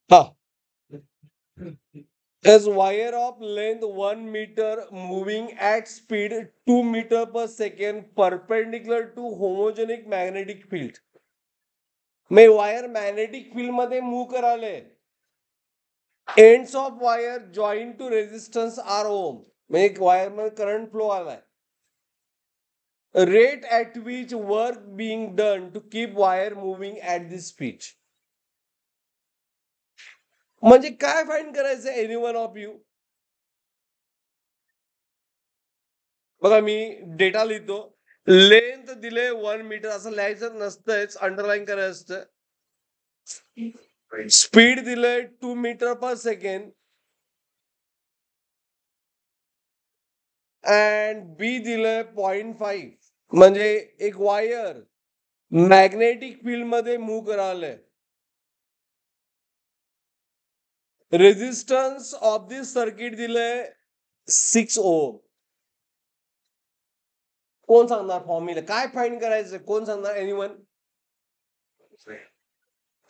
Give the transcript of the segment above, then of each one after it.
हा, is wire of length 1 meter moving at speed 2 meter per second perpendicular to homogenic magnetic field. मी wire magnetic field मध्ये move कराले. Ends of wire join to resistance R ohm. म्हणजे wire मध्ये current flow आलाय. Rate at which work being done to keep wire moving at this speed. म्हणजे काय find करायचं any one of you? बघा मी data लिहितो. Length दिले 1 metre असं लिहायचं नसतंच, अंडरलाईन करायचं असतं. स्पीड दिलंय 2 metre per second and B दिलंय 0.5. म्हणजे एक वायर मॅग्नेटिक फील्ड मध्ये मूव्ह करायलंय. रेजिस्टन्स ऑफ दिस सर्किट दिलंय 6 ओम. कोण सांगणार फॉर्म्युला काय फाइंड करायचं? कोण सांगणार? Anyone?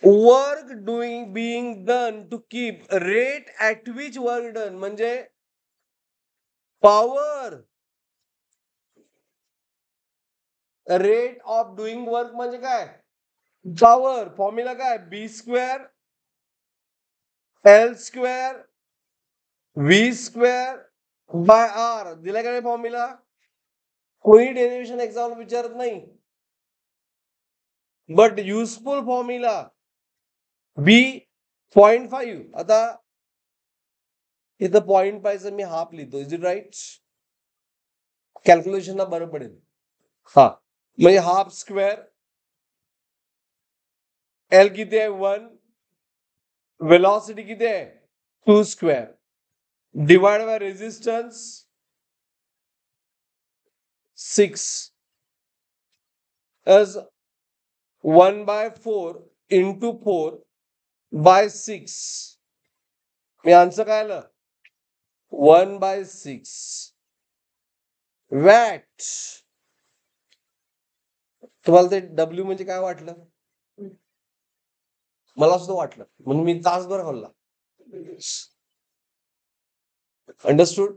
Work doing being done to keep rate at which work done म्हणजे power. Rate of doing work म्हणजे काय? पॉवर. फॉर्म्युला काय? B square L square V square by R. दिला का नाही फॉर्म्युला? कोणी डेरिव्हेशन एक्झाम विचारत नाही. But useful formula B 0.5. आता इथं 0.5 मी हाफ लिहितो. Is it right? कॅल्क्युलेशनला बरं पडेल. हा, म्हणजे हाफ स्क्वेअर. एल किती आहे? 1. वेलॉसिटी किती आहे? 2 square divide by resistance 6 as 1/4 into 4/6. Me answer काय आलं? 1/6 वॅट. तुम्हाला ते डब्ल्यू म्हणजे काय वाटलं? मला सुद्धा वाटलं, म्हणून मी तासभर हल्ला. अंडरस्टूड?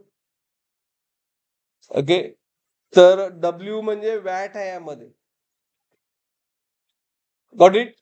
ओके. तर डब्ल्यू म्हणजे वॅट आहे यामध्ये. Got it?